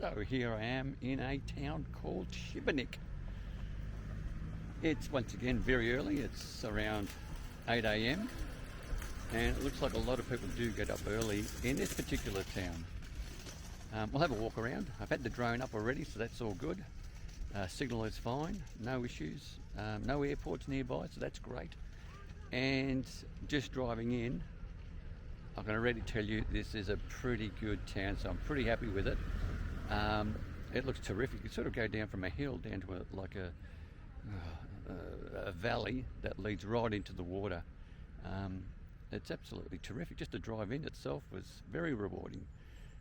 So here I am in a town called Šibenik. It's once again very early, it's around 8 a.m. and it looks like a lot of people do get up early in this particular town. We'll have a walk around. I've had the drone up already, so that's all good. Signal is fine, no issues, no airports nearby, so that's great. And just driving in, I can already tell you this is a pretty good town, so I'm pretty happy with it. It looks terrific. You sort of go down from a hill down to a valley that leads right into the water. It's absolutely terrific. Just to drive in itself was very rewarding.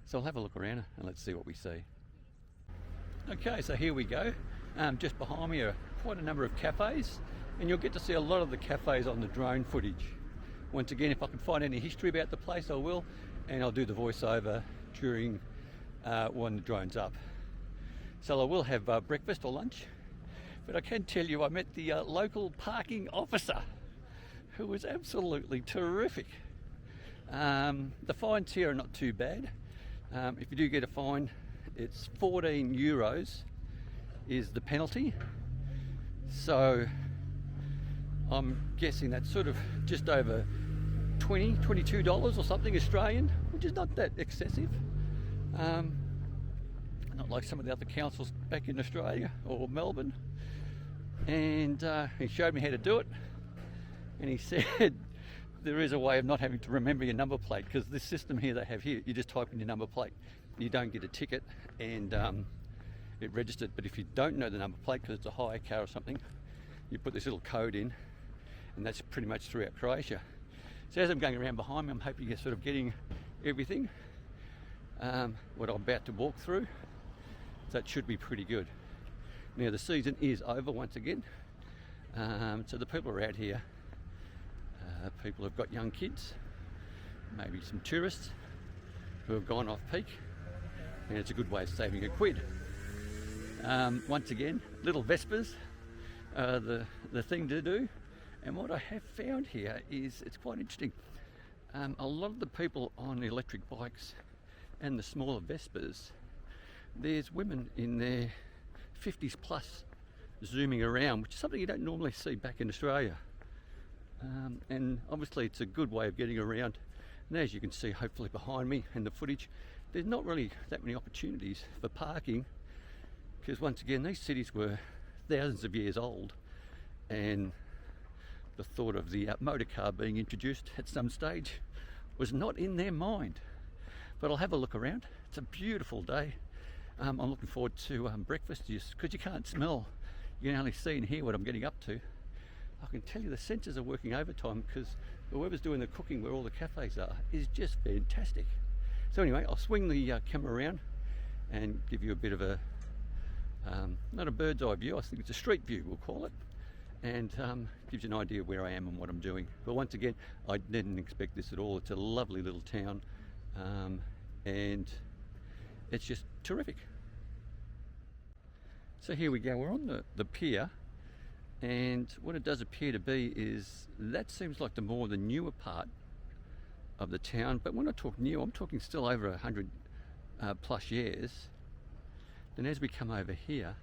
So I'll have a look around and let's see what we see. Okay, so here we go. Just behind me are quite a number of cafes, and you'll get to see a lot of the cafes on the drone footage. Once again, if I can find any history about the place, I will, and I'll do the voiceover during when the drone's up. So I will have breakfast or lunch, but I can tell you I met the local parking officer, who was absolutely terrific. The fines here are not too bad. If you do get a fine, it's 14 euros is the penalty. So I'm guessing that's sort of just over $22 or something Australian, which is not that excessive. Not like some of the other councils back in Australia or Melbourne. And he showed me how to do it, and he said there is a way of not having to remember your number plate, because this system here they have here, you just type in your number plate, you don't get a ticket, and it registered. But if you don't know the number plate because it's a hire car or something, you put this little code in, and that's pretty much throughout Croatia. So as I'm going around behind me, I'm hoping you're sort of getting everything what I'm about to walk through. So that should be pretty good. Now the season is over once again, so the people are out here. People have got young kids, maybe some tourists who have gone off peak, and it's a good way of saving a quid. Once again, little Vespers are the thing to do. And what I have found here is, it's quite interesting. A lot of the people on the electric bikes and the smaller Vespers, there's women in their 50s plus zooming around, which is something you don't normally see back in Australia. And obviously it's a good way of getting around. And as you can see, hopefully behind me in the footage, there's not really that many opportunities for parking, because once again, these cities were thousands of years old, and the thought of the motor car being introduced at some stage was not in their mind. But I'll have a look around. It's a beautiful day. I'm looking forward to breakfast, just because you can't smell, you can only see and hear what I'm getting up to. I can tell you the sensors are working overtime, because whoever's doing the cooking where all the cafes are is just fantastic. So anyway, I'll swing the camera around and give you a bit of a not a bird's eye view, I think it's a street view we'll call it, and gives you an idea of where I am and what I'm doing. But once again, I didn't expect this at all. It's a lovely little town, and it's just terrific. So here we go, we're on the pier, and what it does appear to be is that seems like the newer part of the town. But when I talk new, I'm talking still over 100 plus years. Then as we come over here,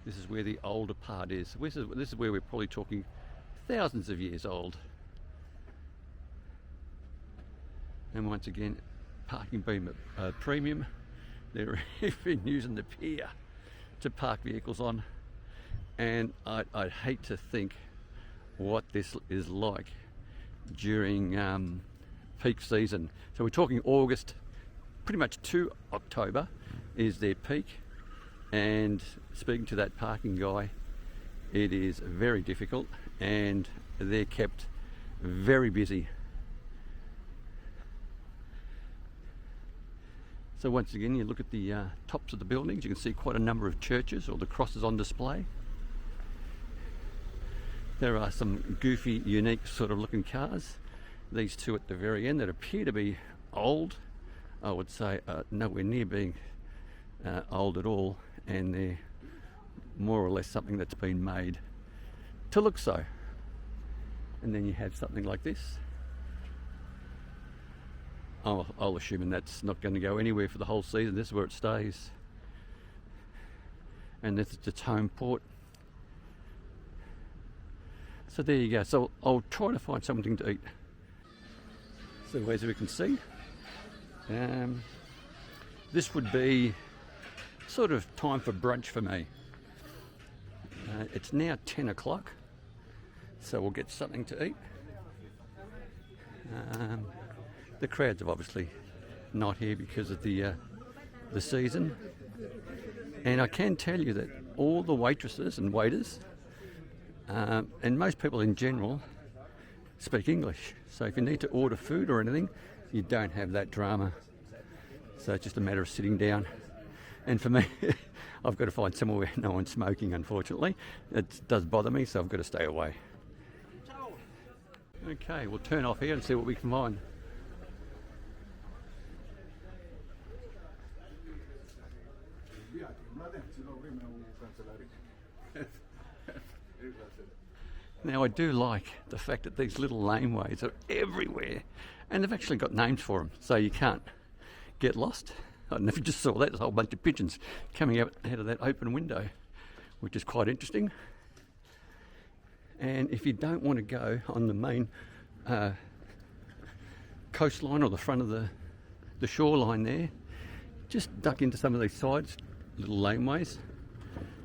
this is where the older part is. This is where we're probably talking thousands of years old. And once again, parking being premium. They're even using the pier to park vehicles on. And I'd hate to think what this is like during peak season. So we're talking August, pretty much to October is their peak. And speaking to that parking guy, it is very difficult, and they're kept very busy. So once again, you look at the tops of the buildings, you can see quite a number of churches or the crosses on display. There are some goofy, unique sort of looking cars. These two at the very end that appear to be old, I would say nowhere near being old at all, and they're more or less something that's been made to look so. And then you have something like this, I'll assume that's not going to go anywhere for the whole season. This is where it stays. And this is its home port. So there you go. So I'll try to find something to eat. So as we can see, this would be sort of time for brunch for me. It's now 10 o'clock, so we'll get something to eat. The crowds are obviously not here because of the season, and I can tell you that all the waitresses and waiters and most people in general speak English. So if you need to order food or anything, you don't have that drama. So it's just a matter of sitting down. And for me, I've got to find somewhere where no one's smoking, unfortunately. It does bother me, so I've got to stay away. Okay, we'll turn off here and see what we can find. Now I do like the fact that these little laneways are everywhere, and they've actually got names for them, so you can't get lost. I don't know if you just saw that, there's a whole bunch of pigeons coming out of that open window, which is quite interesting. And if you don't want to go on the main coastline or the front of the shoreline there, just duck into some of these sides, little laneways,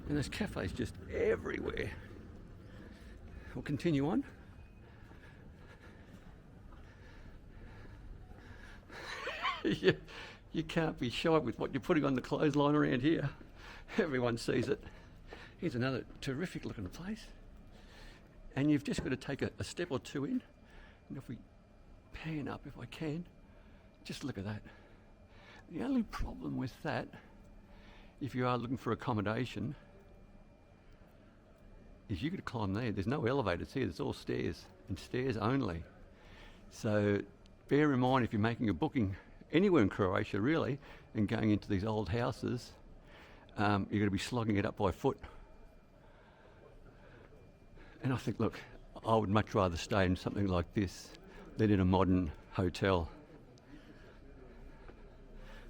and there's cafes just everywhere. We'll continue on. You can't be shy with what you're putting on the clothesline around here. Everyone sees it. Here's another terrific looking place. And you've just got to take a step or two in. And if we pan up, if I can, just look at that. The only problem with that, if you are looking for accommodation, is you've got to climb there. There's no elevators here, there's all stairs, and stairs only. So bear in mind if you're making a booking anywhere in Croatia really, and going into these old houses, you're going to be slogging it up by foot. And I think, look, I would much rather stay in something like this than in a modern hotel.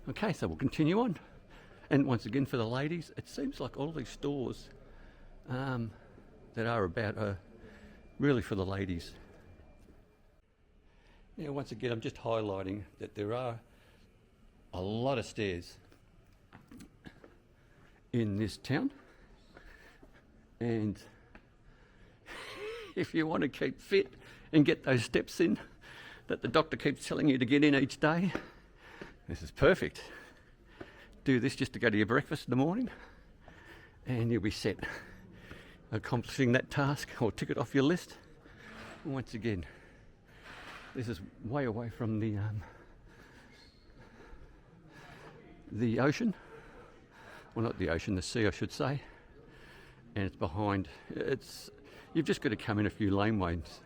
Okay, so we'll continue on. And once again for the ladies, it seems like all these stores that are about really for the ladies. Now once again I'm just highlighting that there are a lot of stairs in this town, and if you want to keep fit and get those steps in that the doctor keeps telling you to get in each day, this is perfect. Do this just to go to your breakfast in the morning and you'll be set, accomplishing that task or tick it off your list. And once again, this is way away from the ocean, well not the ocean, the sea I should say, and it's behind, you've just got to come in a few laneways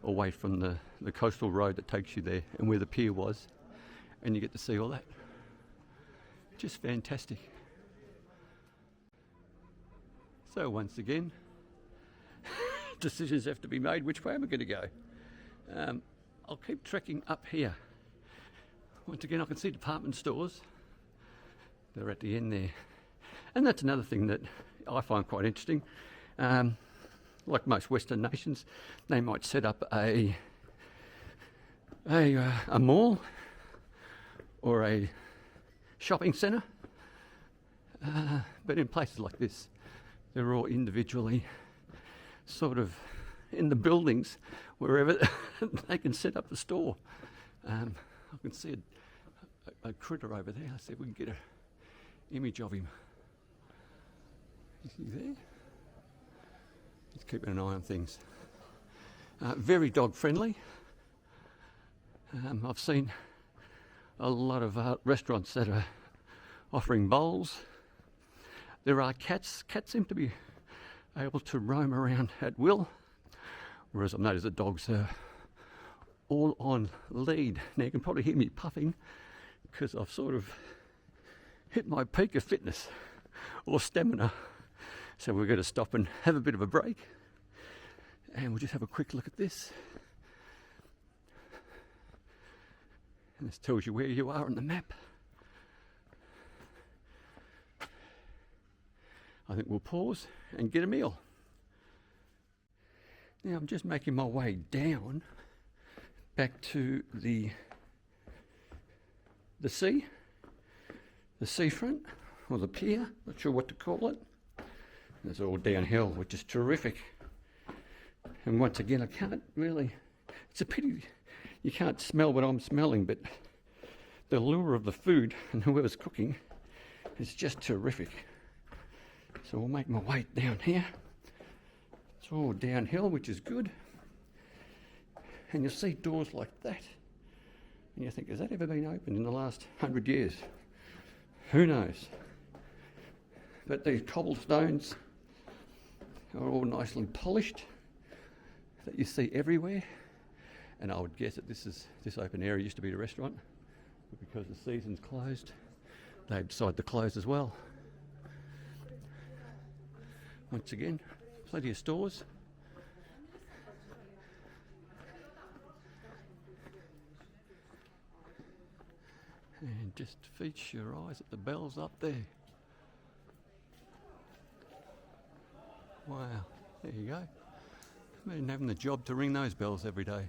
away from the coastal road that takes you there and where the pier was, and you get to see all that. Just fantastic. So once again, decisions have to be made. Which way am I going to go? I'll keep trekking up here. Once again, I can see department stores. They're at the end there. And that's another thing that I find quite interesting. Like most Western nations, they might set up a mall or a shopping centre. But in places like this, they're all individually sort of in the buildings, wherever they can set up a store. I can see a critter over there. Let's see if we can get an image of him. Is he there? He's keeping an eye on things. Very dog friendly. I've seen a lot of restaurants that are offering bowls. There are cats. Cats seem to be able to roam around at will, whereas I've noticed the dogs are all on lead. Now you can probably hear me puffing because I've sort of hit my peak of fitness or stamina. So we're going to stop and have a bit of a break, and we'll just have a quick look at this. And this tells you where you are on the map. I think we'll pause and get a meal. Now I'm just making my way down back to the sea, the seafront, or the pier, not sure what to call it. And it's all downhill, which is terrific. And once again, I can't really, it's a pity you can't smell what I'm smelling, but the lure of the food and whoever's cooking is just terrific. So we'll make my way down here. It's all downhill, which is good. And you'll see doors like that. And you think, has that ever been opened in the last 100 years? Who knows? But these cobblestones are all nicely polished that you see everywhere. And I would guess that this open area used to be a restaurant, but because the season's closed, they've decided to close as well. Once again, plenty of stores. And just feast your eyes at the bells up there. Wow, there you go. Imagine having the job to ring those bells every day,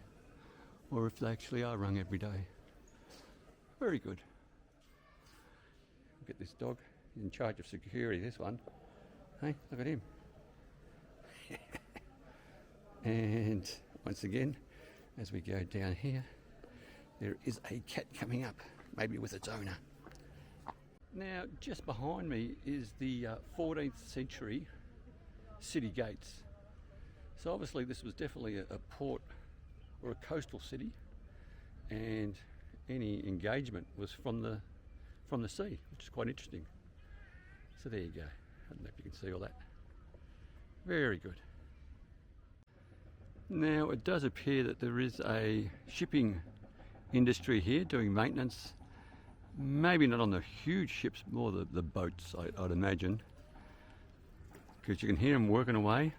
or if they actually are rung every day. Very good. Look at this dog, he's in charge of security, this one. Hey, look at him. And once again, as we go down here, there is a cat coming up, maybe with its owner. Now, just behind me is the 14th century city gates. So obviously this was definitely a port or a coastal city, and any engagement was from the sea, which is quite interesting. So there you go. I don't know if you can see all that. Very good. Now it does appear that there is a shipping industry here doing maintenance. Maybe not on the huge ships, more the boats, I'd imagine, because you can hear them working away,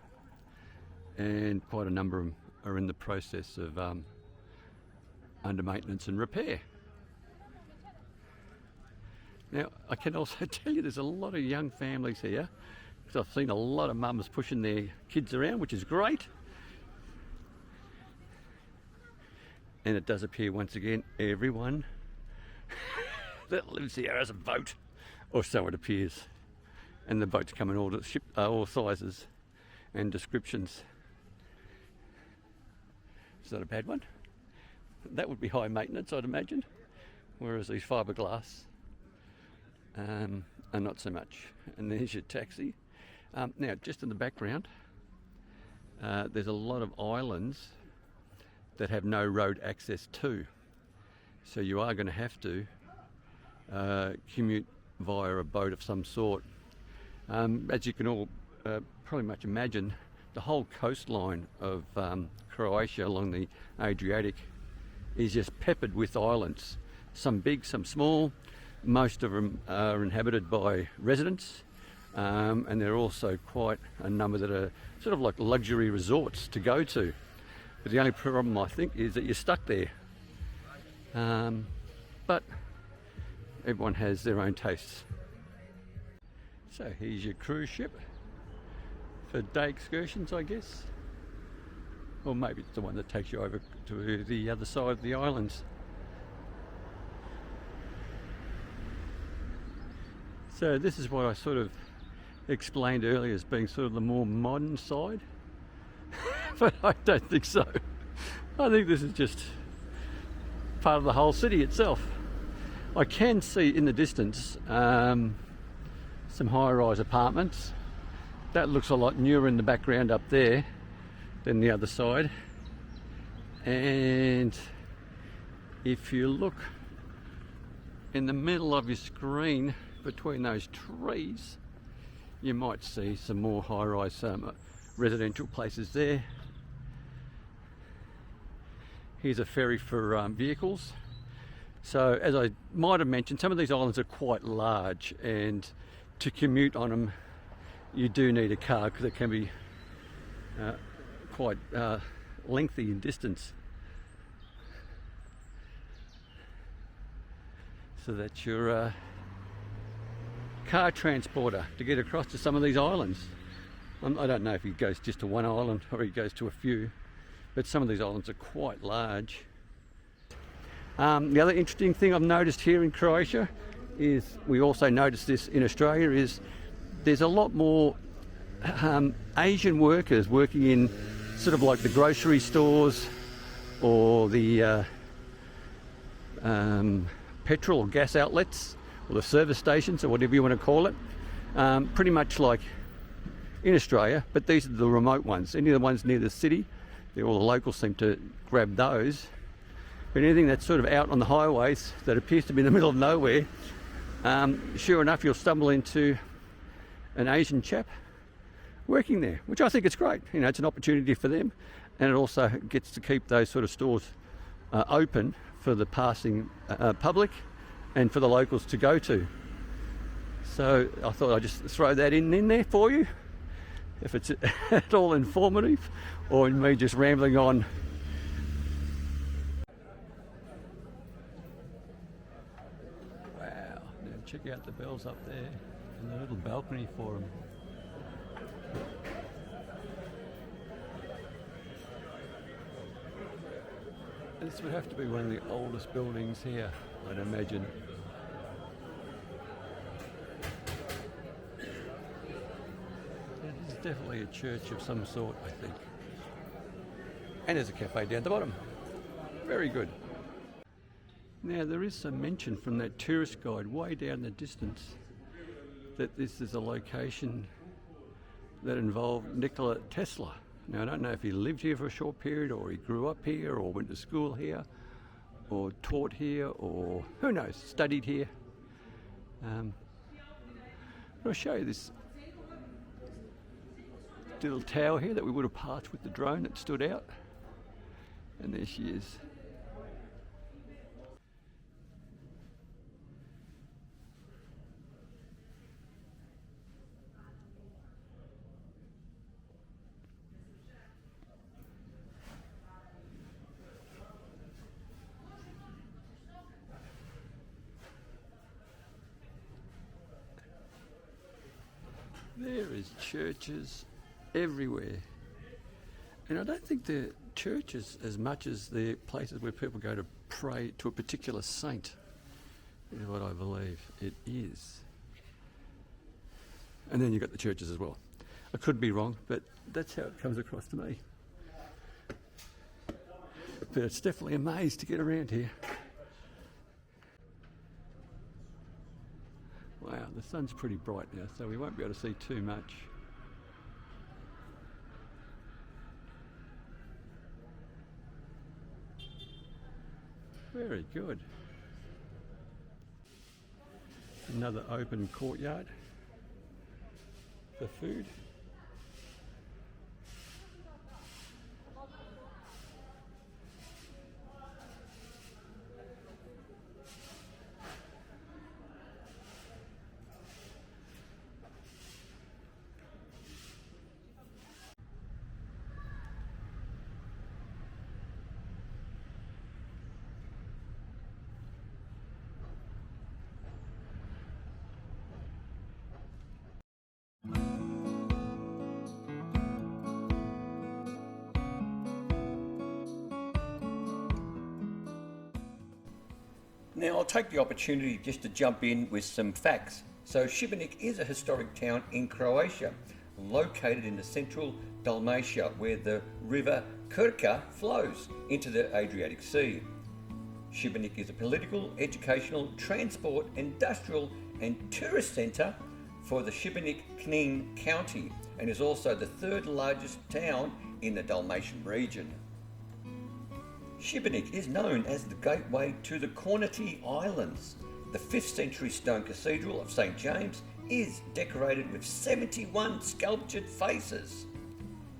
and quite a number of them are in the process of under maintenance and repair. Now I can also tell you there's a lot of young families here, because I've seen a lot of mums pushing their kids around, which is great. And it does appear once again everyone that lives here has a boat, or so it appears. And the boats come in all sizes and descriptions. Is that a bad one? That would be high maintenance, I'd imagine. Whereas these fiberglass are not so much. And there's your taxi. Now, just in the background, there's a lot of islands that have no road access to. So you are going to have to commute via a boat of some sort. As you can all probably much imagine, the whole coastline of Croatia along the Adriatic is just peppered with islands. Some big, some small. Most of them are inhabited by residents, and there are also quite a number that are sort of like luxury resorts to go to. But the only problem, I think, is that you're stuck there. But everyone has their own tastes. So here's your cruise ship for day excursions, I guess. Or maybe it's the one that takes you over to the other side of the islands. So this is what I sort of explained earlier as being sort of the more modern side. But I don't think so. I think this is just part of the whole city itself. I can see in the distance some high-rise apartments. That looks a lot newer in the background up there than the other side. And if you look in the middle of your screen between those trees, you might see some more high-rise residential places there. Here's a ferry for vehicles. So as I might have mentioned, some of these islands are quite large, and to commute on them you do need a car because it can be quite lengthy in distance. So that's your car transporter to get across to some of these islands. I don't know if he goes just to one island or he goes to a few, but some of these islands are quite large. The other interesting thing I've noticed here in Croatia is, we also noticed this in Australia, is there's a lot more Asian workers working in sort of like the grocery stores or the petrol or gas outlets or the service stations or whatever you want to call it. Pretty much like in Australia, but these are the remote ones. Any of the ones near the city, all the locals seem to grab those. But anything that's sort of out on the highways that appears to be in the middle of nowhere, sure enough you'll stumble into an Asian chap working there, which I think is great. You know, it's an opportunity for them, and it also gets to keep those sort of stores open for the passing public and for the locals to go to. So I thought I'd just throw that in there for you, if it's at all informative or in me just rambling on. Wow, now check out the bells up there and the little balcony for them. This would have to be one of the oldest buildings here, I'd imagine. It is definitely a church of some sort, I think. And there's a cafe down the bottom. Very good. Now there is some mention from that tourist guide way down the distance that this is a location that involved Nikola Tesla. Now, I don't know if he lived here for a short period, or he grew up here, or went to school here, or taught here, or who knows, studied here. I'll show you this little tower here that we would have passed with the drone that stood out. And there she is. There is churches everywhere, and I don't think they're churches as much as they're places where people go to pray to a particular saint, is what I believe it is. And then you've got the churches as well. I could be wrong, but that's how it comes across to me. But it's definitely a maze to get around here. Wow, the sun's pretty bright now, so we won't be able to see too much. Very good. Another open courtyard for food. Now I'll take the opportunity just to jump in with some facts. So Šibenik is a historic town in Croatia, located in the central Dalmatia, where the river Krka flows into the Adriatic Sea. Šibenik is a political, educational, transport, industrial and tourist centre for the Šibenik-Knin County, and is also the third largest town in the Dalmatian region. Šibenik is known as the gateway to the Kornati Islands. The 5th century stone Cathedral of St James is decorated with 71 sculptured faces.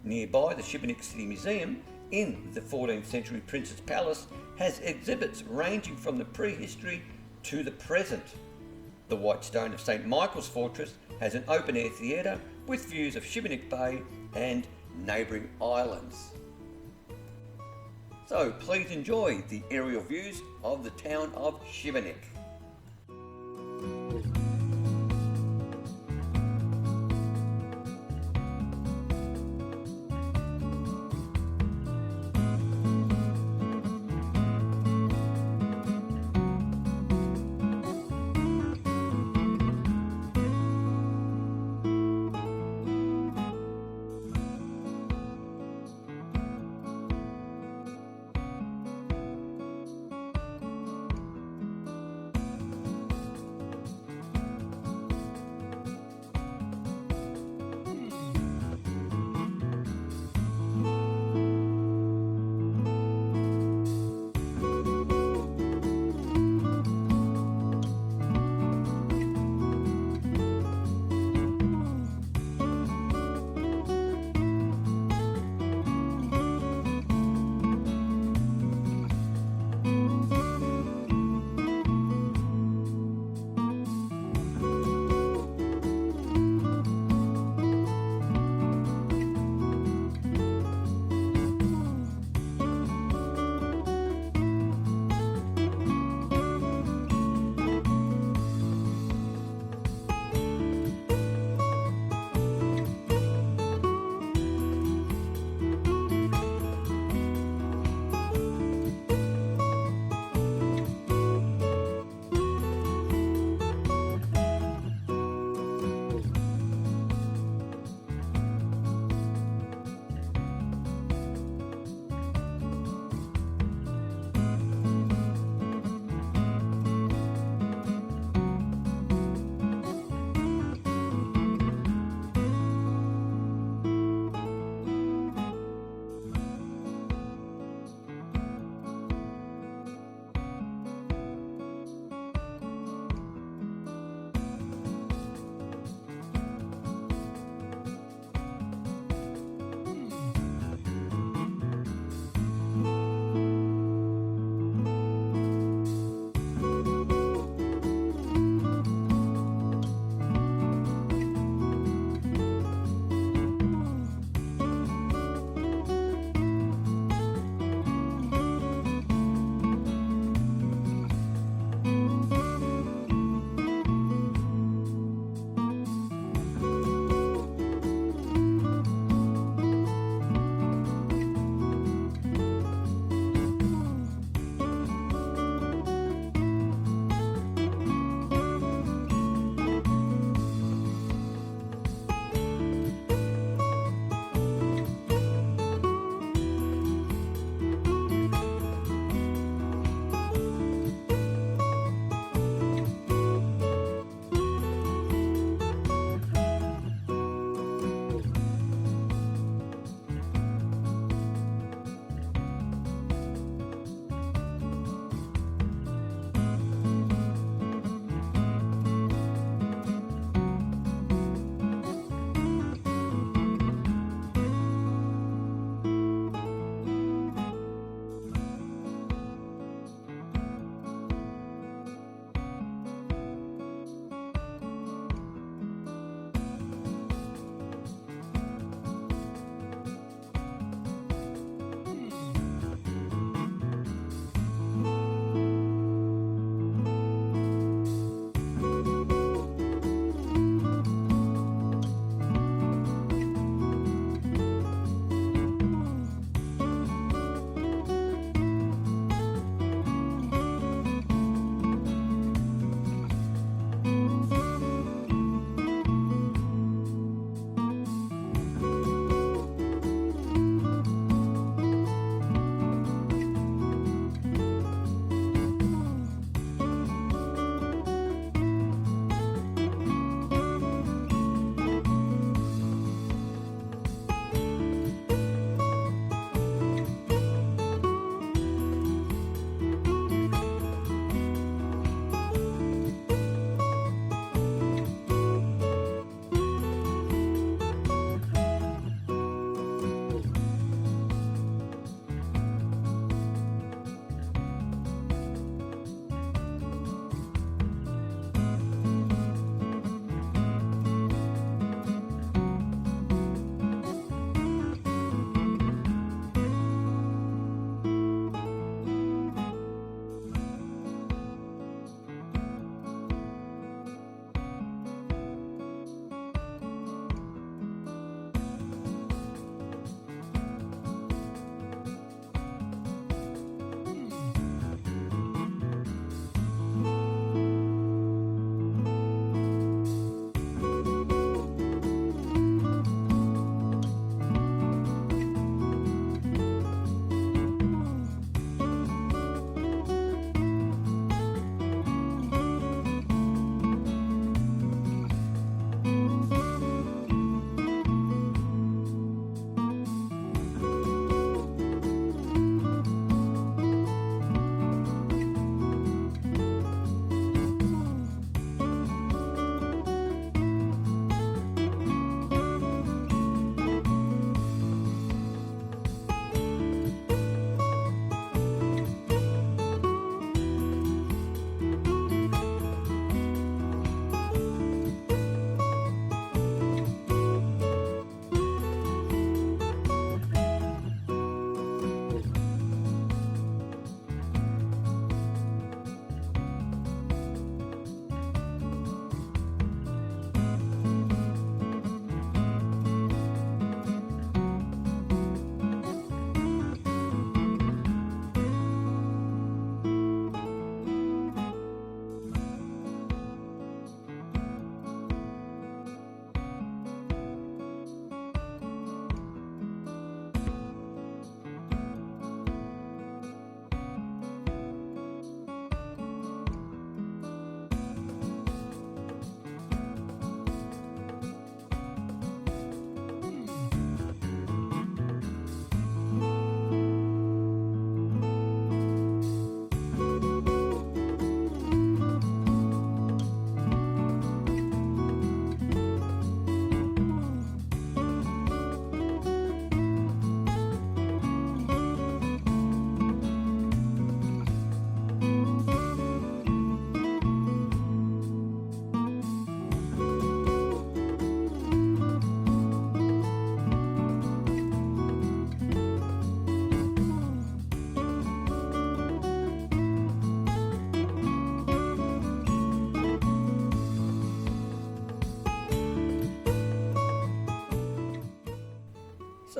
Nearby, the Šibenik City Museum in the 14th century Prince's Palace has exhibits ranging from the prehistory to the present. The white stone of St Michael's Fortress has an open-air theatre with views of Šibenik Bay and neighbouring islands. So please enjoy the aerial views of the town of Šibenik.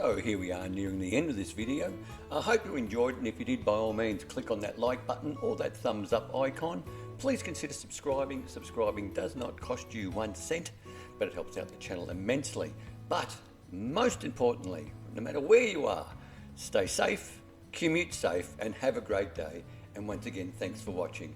So here we are nearing the end of this video. I hope you enjoyed, and if you did, by all means click on that like button or that thumbs up icon. Please consider subscribing. Subscribing does not cost you 1 cent, but it helps out the channel immensely. But most importantly, no matter where you are, stay safe, commute safe, and have a great day. And once again, thanks for watching.